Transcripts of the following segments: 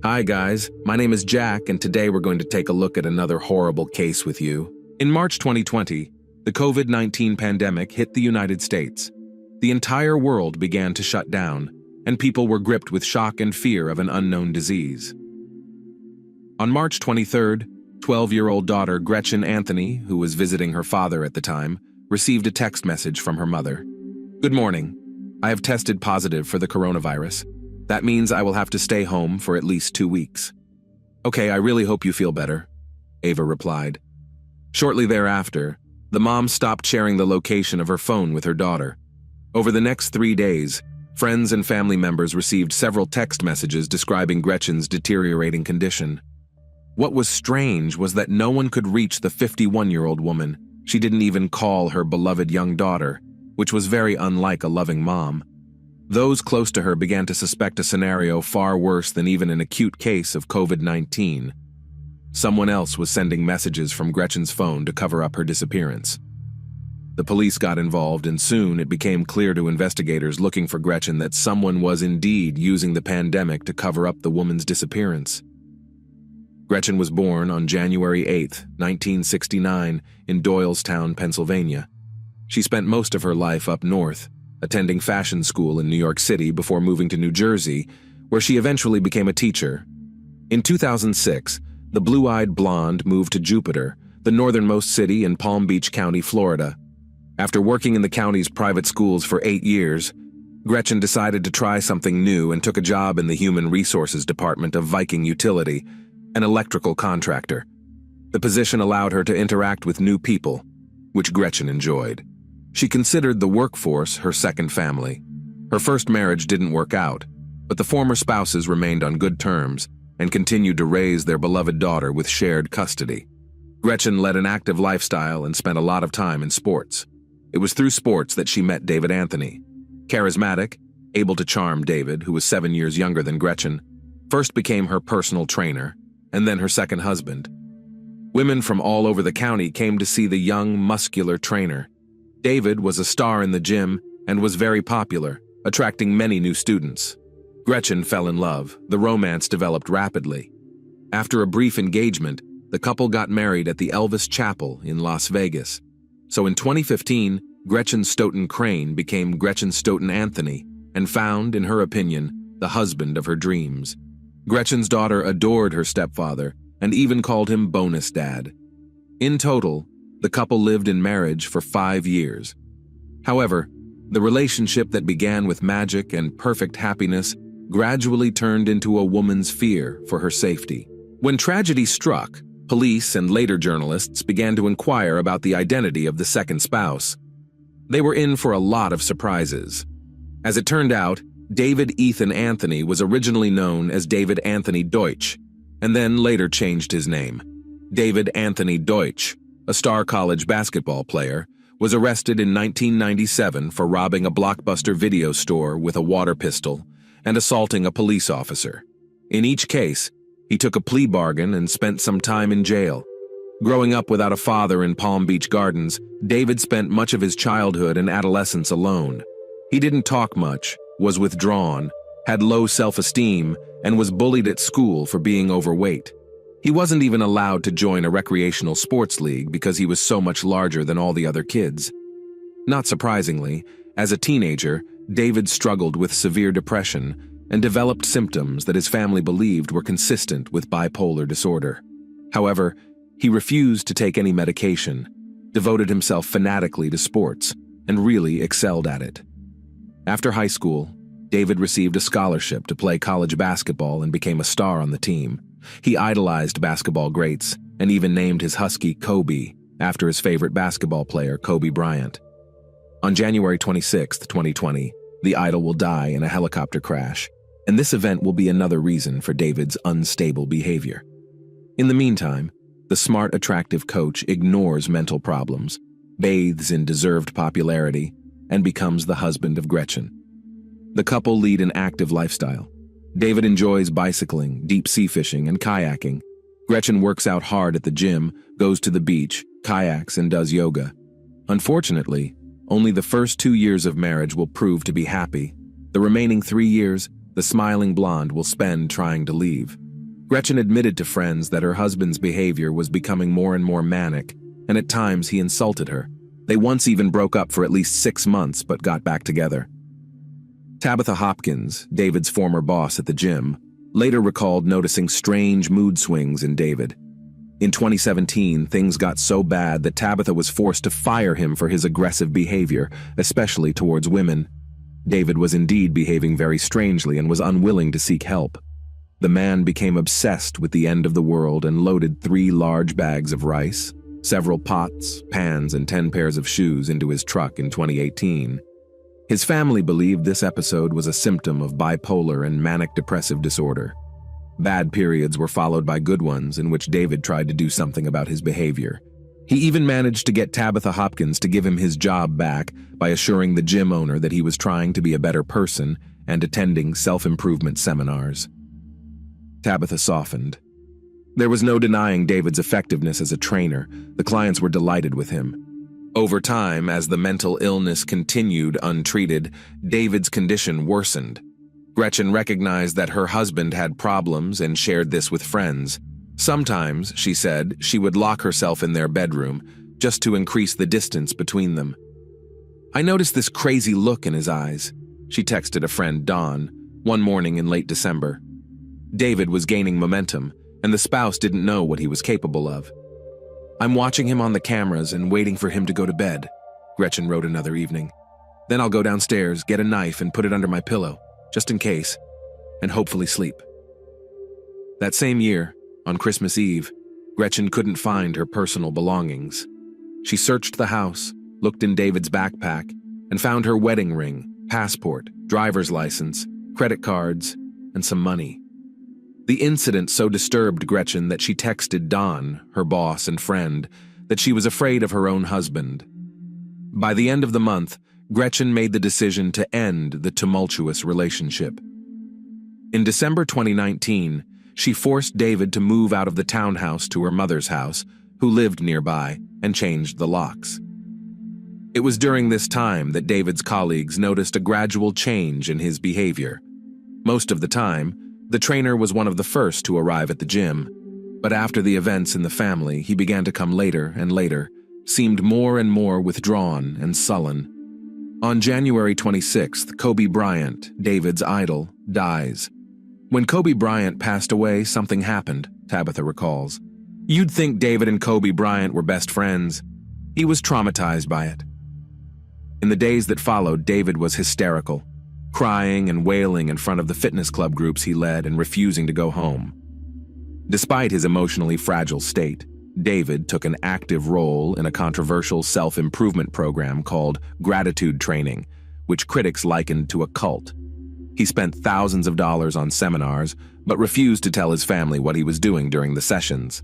Hi guys, my name is Jack and today we're going to take a look at another horrible case with you. In March 2020, the COVID-19 pandemic hit the United States. The entire world began to shut down, and people were gripped with shock and fear of an unknown disease. On March 23rd, 12-year-old daughter Gretchen Anthony, who was visiting her father at the time, received a text message from her mother. "Good morning. I have tested positive for the coronavirus. That means I will have to stay home for at least 2 weeks." "Okay, I really hope you feel better," Ava replied. Shortly thereafter, the mom stopped sharing the location of her phone with her daughter. Over the next 3 days, friends and family members received several text messages describing Gretchen's deteriorating condition. What was strange was that no one could reach the 51-year-old woman. She didn't even call her beloved young daughter, which was very unlike a loving mom. Those close to her began to suspect a scenario far worse than even an acute case of COVID-19. Someone else was sending messages from Gretchen's phone to cover up her disappearance. The police got involved, and soon it became clear to investigators looking for Gretchen that someone was indeed using the pandemic to cover up the woman's disappearance. Gretchen was born on January 8, 1969, in Doylestown, Pennsylvania. She spent most of her life up north, attending fashion school in New York City before moving to New Jersey, where she eventually became a teacher. In 2006, the blue-eyed blonde moved to Jupiter, the northernmost city in Palm Beach County, Florida. After working in the county's private schools for 8 years, Gretchen decided to try something new and took a job in the Human Resources Department of Viking Utility, an electrical contractor. The position allowed her to interact with new people, which Gretchen enjoyed. She considered the workforce her second family. Her first marriage didn't work out, but the former spouses remained on good terms and continued to raise their beloved daughter with shared custody. Gretchen led an active lifestyle and spent a lot of time in sports. It was through sports that she met David Anthony. Charismatic, able to charm, David, who was 7 years younger than Gretchen, first became her personal trainer and then her second husband. Women from all over the county came to see the young, muscular trainer. David was a star in the gym and was very popular, attracting many new students. Gretchen fell in love. The romance developed rapidly. After a brief engagement, the couple got married at the Elvis Chapel in Las Vegas. So in 2015, Gretchen Stoughton Crane became Gretchen Stoughton Anthony and found, in her opinion, the husband of her dreams. Gretchen's daughter adored her stepfather and even called him bonus dad. In total, the couple lived in marriage for 5 years. However, the relationship that began with magic and perfect happiness gradually turned into a woman's fear for her safety. When tragedy struck, police and later journalists began to inquire about the identity of the second spouse. They were in for a lot of surprises. As it turned out, David Ethan Anthony was originally known as David Anthony Deutsch, and then later changed his name. David Anthony Deutsch, a star college basketball player, was arrested in 1997 for robbing a Blockbuster video store with a water pistol and assaulting a police officer. In each case, he took a plea bargain and spent some time in jail. Growing up without a father in Palm Beach Gardens, David spent much of his childhood and adolescence alone. He didn't talk much, was withdrawn, had low self-esteem, and was bullied at school for being overweight. He wasn't even allowed to join a recreational sports league because he was so much larger than all the other kids. Not surprisingly, as a teenager, David struggled with severe depression and developed symptoms that his family believed were consistent with bipolar disorder. However, he refused to take any medication, devoted himself fanatically to sports, and really excelled at it. After high school, David received a scholarship to play college basketball and became a star on the team. He idolized basketball greats and even named his husky Kobe after his favorite basketball player, Kobe Bryant. On January 26, 2020, the idol will die in a helicopter crash, and this event will be another reason for David's unstable behavior. In the meantime, the smart, attractive coach ignores mental problems, bathes in deserved popularity, and becomes the husband of Gretchen. The couple lead an active lifestyle. David enjoys bicycling, deep-sea fishing, and kayaking. Gretchen works out hard at the gym, goes to the beach, kayaks, and does yoga. Unfortunately, only the first 2 years of marriage will prove to be happy. The remaining 3 years, the smiling blonde will spend trying to leave. Gretchen admitted to friends that her husband's behavior was becoming more and more manic, and at times he insulted her. They once even broke up for at least 6 months but got back together. Tabitha Hopkins, David's former boss at the gym, later recalled noticing strange mood swings in David. In 2017, things got so bad that Tabitha was forced to fire him for his aggressive behavior, especially towards women. David was indeed behaving very strangely and was unwilling to seek help. The man became obsessed with the end of the world and loaded 3 large bags of rice, several pots, pans, and 10 pairs of shoes into his truck in 2018. His family believed this episode was a symptom of bipolar and manic-depressive disorder. Bad periods were followed by good ones in which David tried to do something about his behavior. He even managed to get Tabitha Hopkins to give him his job back by assuring the gym owner that he was trying to be a better person and attending self-improvement seminars. Tabitha softened. There was no denying David's effectiveness as a trainer. The clients were delighted with him. Over time, as the mental illness continued untreated, David's condition worsened. Gretchen recognized that her husband had problems and shared this with friends. Sometimes, she said, she would lock herself in their bedroom just to increase the distance between them. "I noticed this crazy look in his eyes," she texted a friend, Dawn, one morning in late December. David was gaining momentum, and the spouse didn't know what he was capable of. "I'm watching him on the cameras and waiting for him to go to bed," Gretchen wrote another evening. "Then I'll go downstairs, get a knife, and put it under my pillow, just in case, and hopefully sleep." That same year, on Christmas Eve, Gretchen couldn't find her personal belongings. She searched the house, looked in David's backpack, and found her wedding ring, passport, driver's license, credit cards, and some money. The incident so disturbed Gretchen that she texted Don, her boss and friend, that she was afraid of her own husband. By the end of the month, Gretchen made the decision to end the tumultuous relationship. In December 2019, she forced David to move out of the townhouse to her mother's house, who lived nearby, and changed the locks. It was during this time that David's colleagues noticed a gradual change in his behavior. Most of the time, the trainer was one of the first to arrive at the gym, but after the events in the family, he began to come later and later, seemed more and more withdrawn and sullen. On January 26th, Kobe Bryant, David's idol, dies. When Kobe Bryant passed away, something happened, Tabitha recalls. "You'd think David and Kobe Bryant were best friends. He was traumatized by it." In the days that followed, David was hysterical, crying and wailing in front of the fitness club groups he led and refusing to go home. Despite his emotionally fragile state, David took an active role in a controversial self-improvement program called Gratitude Training, which critics likened to a cult. He spent thousands of dollars on seminars, but refused to tell his family what he was doing during the sessions.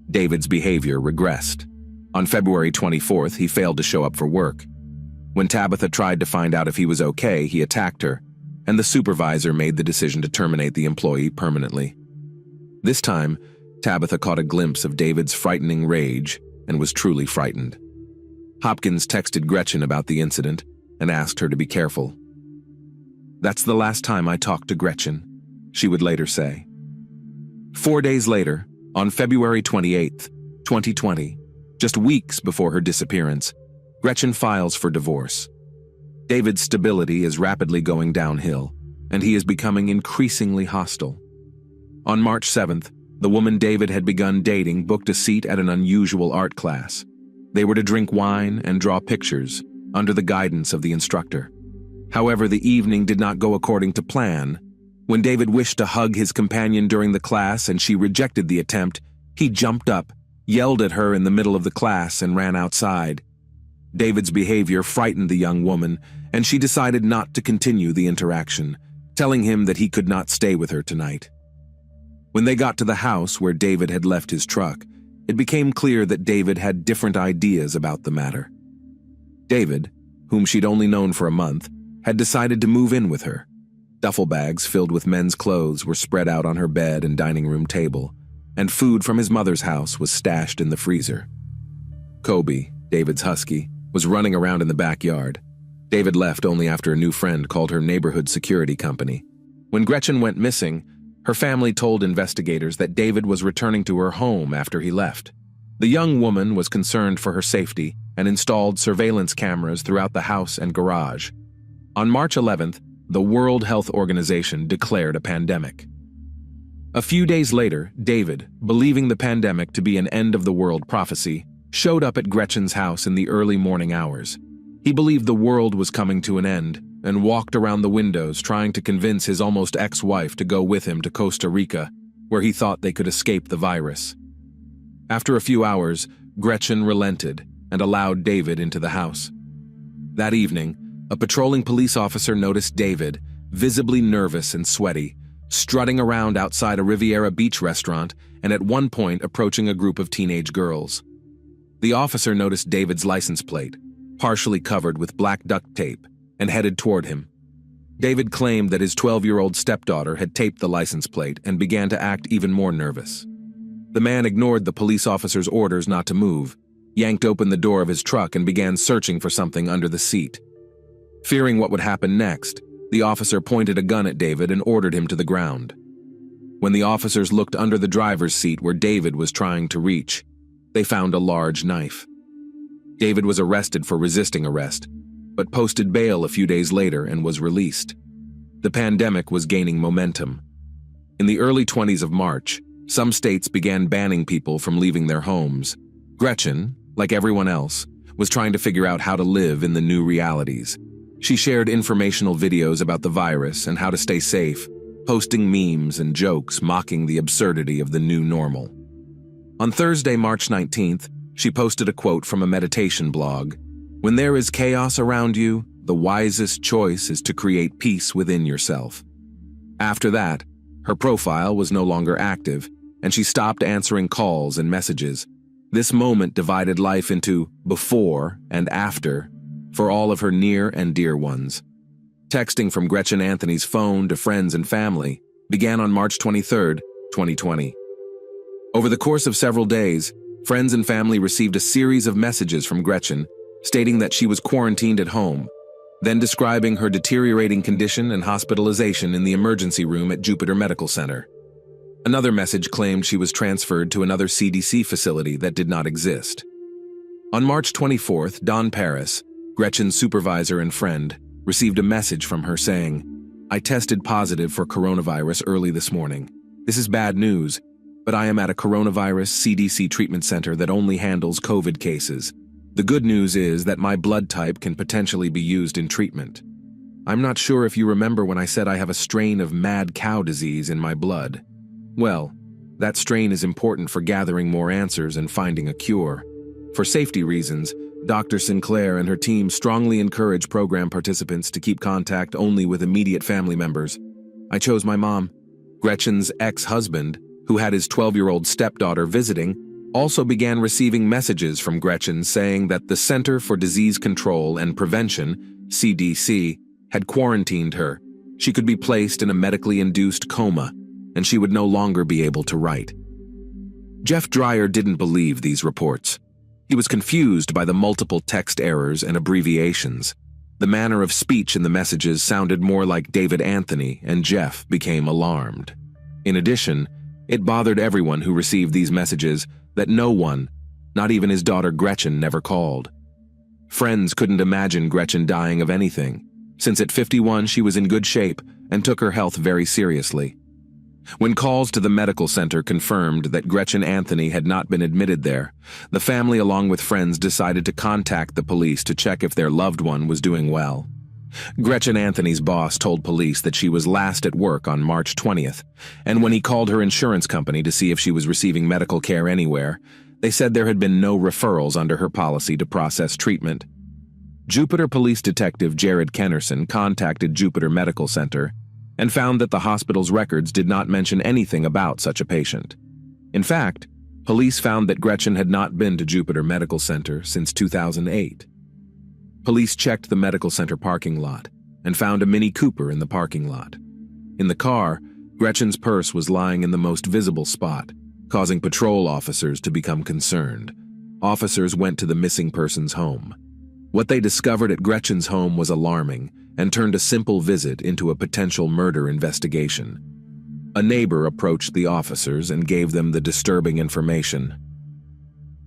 David's behavior regressed. On February 24th, he failed to show up for work. When Tabitha tried to find out if he was okay, he attacked her, and the supervisor made the decision to terminate the employee permanently. This time, Tabitha caught a glimpse of David's frightening rage and was truly frightened. Hopkins texted Gretchen about the incident and asked her to be careful. "That's the last time I talked to Gretchen," she would later say. 4 days later, on February 28th, 2020, just weeks before her disappearance, Gretchen files for divorce. David's stability is rapidly going downhill, and he is becoming increasingly hostile. On March 7th, the woman David had begun dating booked a seat at an unusual art class. They were to drink wine and draw pictures, under the guidance of the instructor. However, the evening did not go according to plan. When David wished to hug his companion during the class and she rejected the attempt, he jumped up, yelled at her in the middle of the class, and ran outside. David's behavior frightened the young woman, and she decided not to continue the interaction, telling him that he could not stay with her tonight. When they got to the house where David had left his truck, it became clear that David had different ideas about the matter. David, whom she'd only known for a month, had decided to move in with her. Duffel bags filled with men's clothes were spread out on her bed and dining room table, and food from his mother's house was stashed in the freezer. Kobe, David's husky, was running around in the backyard. David left only after a new friend called her neighborhood security company. When Gretchen went missing, Her family told investigators that David was returning to her home after he left. The young woman was concerned for her safety and installed surveillance cameras throughout the house and garage. On March 11th, the World Health Organization declared a pandemic. A few days later, David, believing the pandemic to be an end-of-the-world prophecy, showed up at Gretchen's house in the early morning hours. He believed the world was coming to an end and walked around the windows trying to convince his almost ex-wife to go with him to Costa Rica, where he thought they could escape the virus. After a few hours, Gretchen relented and allowed David into the house. That evening, a patrolling police officer noticed David, visibly nervous and sweaty, strutting around outside a Riviera Beach restaurant and at one point approaching a group of teenage girls. The officer noticed David's license plate, partially covered with black duct tape, and headed toward him. David claimed that his 12-year-old stepdaughter had taped the license plate and began to act even more nervous. The man ignored the police officer's orders not to move, yanked open the door of his truck and began searching for something under the seat. Fearing what would happen next, the officer pointed a gun at David and ordered him to the ground. When the officers looked under the driver's seat where David was trying to reach, they found a large knife. David was arrested for resisting arrest, but posted bail a few days later and was released. The pandemic was gaining momentum. In the early 20s of March, some states began banning people from leaving their homes. Gretchen, like everyone else, was trying to figure out how to live in the new realities. She shared informational videos about the virus and how to stay safe, posting memes and jokes mocking the absurdity of the new normal. On Thursday, March 19th, she posted a quote from a meditation blog. "When there is chaos around you, the wisest choice is to create peace within yourself." After that, her profile was no longer active, and she stopped answering calls and messages. This moment divided life into before and after for all of her near and dear ones. Texting from Gretchen Anthony's phone to friends and family began on March 23, 2020. Over the course of several days, friends and family received a series of messages from Gretchen stating that she was quarantined at home, then describing her deteriorating condition and hospitalization in the emergency room at Jupiter Medical Center. Another message claimed she was transferred to another CDC facility that did not exist. On March 24th, Don Paris, Gretchen's supervisor and friend, received a message from her saying, "I tested positive for coronavirus early this morning. This is bad news, but I am at a coronavirus CDC treatment center that only handles COVID cases. The good news is that my blood type can potentially be used in treatment. I'm not sure if you remember when I said I have a strain of mad cow disease in my blood. Well, that strain is important for gathering more answers and finding a cure. For safety reasons, Dr. Sinclair and her team strongly encourage program participants to keep contact only with immediate family members. I chose my mom." Gretchen's ex-husband, who had his 12-year-old stepdaughter visiting, also began receiving messages from Gretchen saying that the Center for Disease Control and Prevention, CDC, had quarantined her. She could be placed in a medically induced coma, and she would no longer be able to write. Jeff Dreyer didn't believe these reports. He was confused by the multiple text errors and abbreviations. The manner of speech in the messages sounded more like David Anthony, and Jeff became alarmed. In addition, it bothered everyone who received these messages that no one, not even his daughter Gretchen, never called. Friends couldn't imagine Gretchen dying of anything, since at 51 she was in good shape and took her health very seriously. When calls to the medical center confirmed that Gretchen Anthony had not been admitted there, the family along with friends decided to contact the police to check if their loved one was doing well. Gretchen Anthony's boss told police that she was last at work on March 20th, and when he called her insurance company to see if she was receiving medical care anywhere, they said there had been no referrals under her policy to process treatment. Jupiter Police Detective Jared Kennerson contacted Jupiter Medical Center and found that the hospital's records did not mention anything about such a patient. In fact, police found that Gretchen had not been to Jupiter Medical Center since 2008. Police checked the medical center parking lot and found a Mini Cooper in the parking lot. In the car, Gretchen's purse was lying in the most visible spot, causing patrol officers to become concerned. Officers went to the missing person's home. What they discovered at Gretchen's home was alarming and turned a simple visit into a potential murder investigation. A neighbor approached the officers and gave them the disturbing information.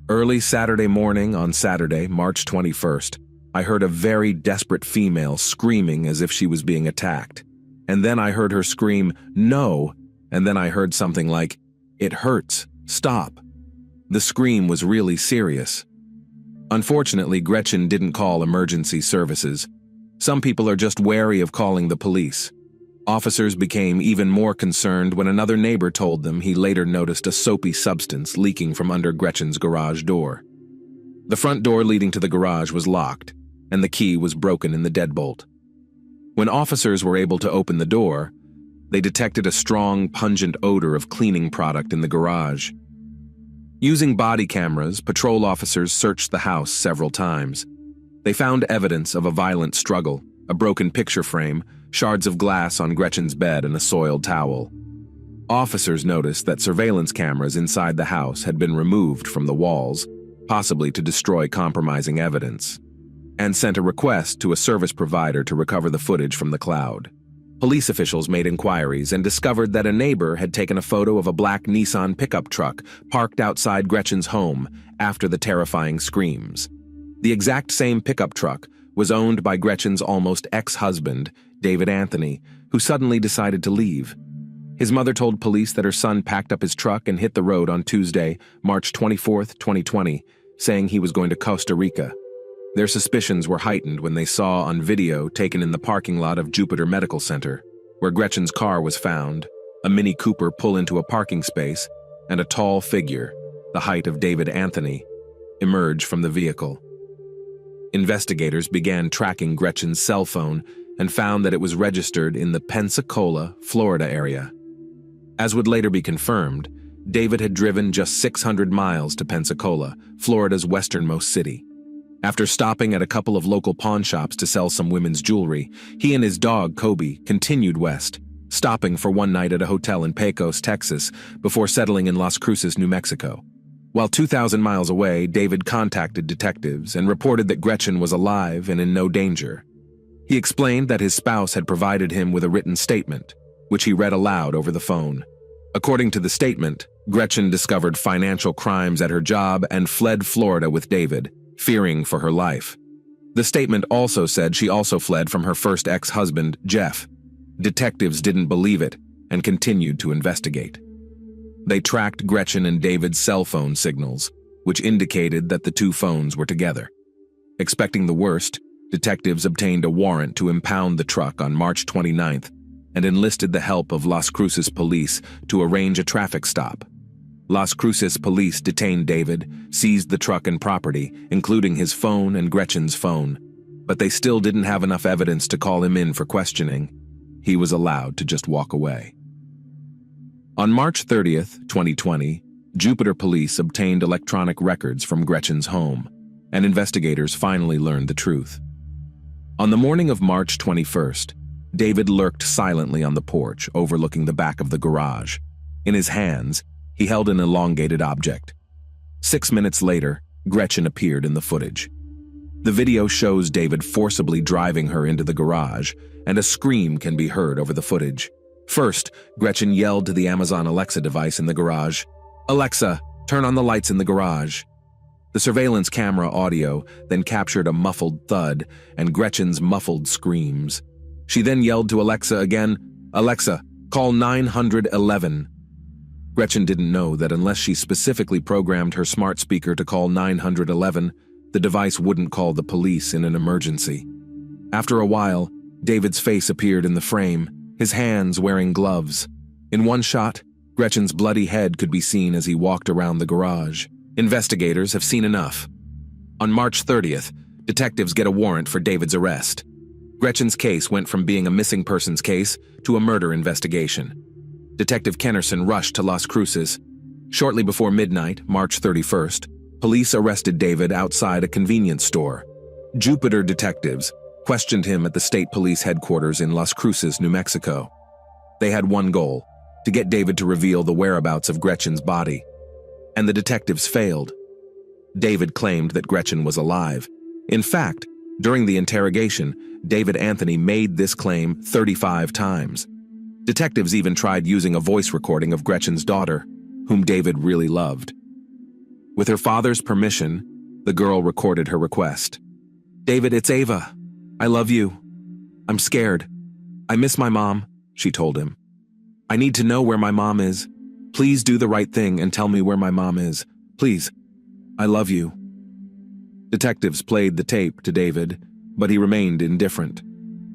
Early Saturday morning on Saturday, March 21st, I heard a very desperate female screaming as if she was being attacked. And then I heard her scream, "No!" And then I heard something like, "It hurts, stop." The scream was really serious. Unfortunately, Gretchen didn't call emergency services. Some people are just wary of calling the police. Officers became even more concerned when another neighbor told them he later noticed a soapy substance leaking from under Gretchen's garage door. The front door leading to the garage was locked, and the key was broken in the deadbolt. When officers were able to open the door, they detected a strong, pungent odor of cleaning product in the garage. Using body cameras, patrol officers searched the house several times. They found evidence of a violent struggle, a broken picture frame, shards of glass on Gretchen's bed, and a soiled towel. Officers noticed that surveillance cameras inside the house had been removed from the walls, possibly to destroy compromising evidence, and sent a request to a service provider to recover the footage from the cloud. Police officials made inquiries and discovered that a neighbor had taken a photo of a black Nissan pickup truck parked outside Gretchen's home after the terrifying screams. The exact same pickup truck was owned by Gretchen's almost ex-husband, David Anthony, who suddenly decided to leave. His mother told police that her son packed up his truck and hit the road on Tuesday, March 24, 2020, saying he was going to Costa Rica. Their suspicions were heightened when they saw on video taken in the parking lot of Jupiter Medical Center, where Gretchen's car was found, a Mini Cooper pull into a parking space, and a tall figure, the height of David Anthony, emerge from the vehicle. Investigators began tracking Gretchen's cell phone and found that it was registered in the Pensacola, Florida area. As would later be confirmed, David had driven just 600 miles to Pensacola, Florida's westernmost city. After stopping at a couple of local pawn shops to sell some women's jewelry, he and his dog, Kobe, continued west, stopping for one night at a hotel in Pecos, Texas, before settling in Las Cruces, New Mexico. While 2,000 miles away, David contacted detectives and reported that Gretchen was alive and in no danger. He explained that his spouse had provided him with a written statement, which he read aloud over the phone. According to the statement, Gretchen discovered financial crimes at her job and fled Florida with David, fearing for her life. The statement also said she also fled from her first ex-husband, Jeff. Detectives didn't believe it and continued to investigate. They tracked Gretchen and David's cell phone signals, which indicated that the two phones were together. Expecting the worst, detectives obtained a warrant to impound the truck on March 29th and enlisted the help of Las Cruces police to arrange a traffic stop. Las Cruces police detained David, seized the truck and property, including his phone and Gretchen's phone, but they still didn't have enough evidence to call him in for questioning. He was allowed to just walk away. On March 30th, 2020, Jupiter police obtained electronic records from Gretchen's home, and investigators finally learned the truth. On the morning of March 21st, David lurked silently on the porch overlooking the back of the garage. In his hands, he held an elongated object. 6 minutes later, Gretchen appeared in the footage. The video shows David forcibly driving her into the garage, and a scream can be heard over the footage. First, Gretchen yelled to the Amazon Alexa device in the garage, "Alexa, turn on the lights in the garage." The surveillance camera audio then captured a muffled thud and Gretchen's muffled screams. She then yelled to Alexa again, "Alexa, call 911. Gretchen didn't know that unless she specifically programmed her smart speaker to call 911, the device wouldn't call the police in an emergency. After a while, David's face appeared in the frame, his hands wearing gloves. In one shot, Gretchen's bloody head could be seen as he walked around the garage. Investigators have seen enough. On March 30th, detectives get a warrant for David's arrest. Gretchen's case went from being a missing persons case to a murder investigation. Detective Kennerson rushed to Las Cruces. Shortly before midnight, March 31st, police arrested David outside a convenience store. Jupiter detectives questioned him at the state police headquarters in Las Cruces, New Mexico. They had one goal: to get David to reveal the whereabouts of Gretchen's body. And the detectives failed. David claimed that Gretchen was alive. In fact, during the interrogation, David Anthony made this claim 35 times. Detectives even tried using a voice recording of Gretchen's daughter, whom David really loved. With her father's permission, the girl recorded her request. "David, it's Ava. I love you. I'm scared. I miss my mom," she told him. "I need to know where my mom is. Please do the right thing and tell me where my mom is. Please. I love you." Detectives played the tape to David, but he remained indifferent.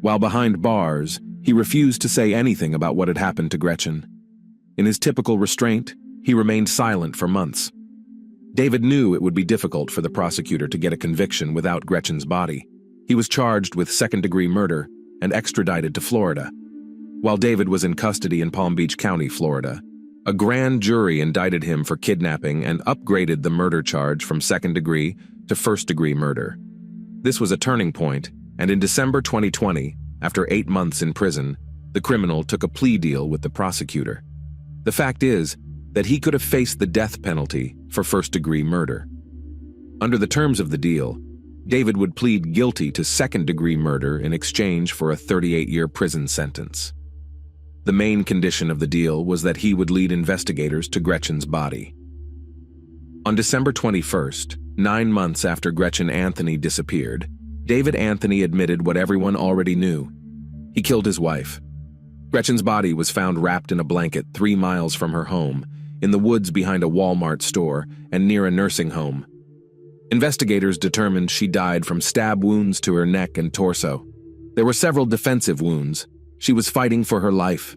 While behind bars, he refused to say anything about what had happened to Gretchen. In his typical restraint, he remained silent for months. David knew it would be difficult for the prosecutor to get a conviction without Gretchen's body. He was charged with second-degree murder and extradited to Florida. While David was in custody in Palm Beach County, Florida, a grand jury indicted him for kidnapping and upgraded the murder charge from second-degree to first-degree murder. This was a turning point, and in December 2020, after 8 months in prison, the criminal took a plea deal with the prosecutor. The fact is that he could have faced the death penalty for first-degree murder. Under the terms of the deal, David would plead guilty to second-degree murder in exchange for a 38-year prison sentence. The main condition of the deal was that he would lead investigators to Gretchen's body. On December 21st, 9 months after Gretchen Anthony disappeared, David Anthony admitted what everyone already knew. He killed his wife. Gretchen's body was found wrapped in a blanket 3 miles from her home, in the woods behind a Walmart store and near a nursing home. Investigators determined she died from stab wounds to her neck and torso. There were several defensive wounds. She was fighting for her life.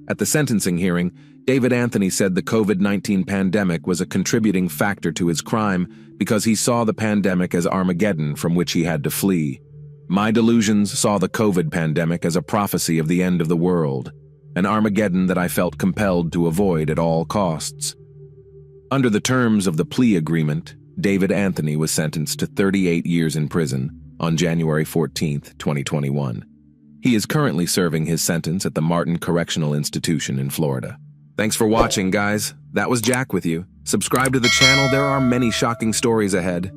At the sentencing hearing, David Anthony said the COVID-19 pandemic was a contributing factor to his crime because he saw the pandemic as Armageddon from which he had to flee. "My delusions saw the COVID pandemic as a prophecy of the end of the world, an Armageddon that I felt compelled to avoid at all costs." Under the terms of the plea agreement, David Anthony was sentenced to 38 years in prison on January 14, 2021. He is currently serving his sentence at the Martin Correctional Institution in Florida. Thanks for watching, guys. That was Jack with you. Subscribe to the channel. There are many shocking stories ahead.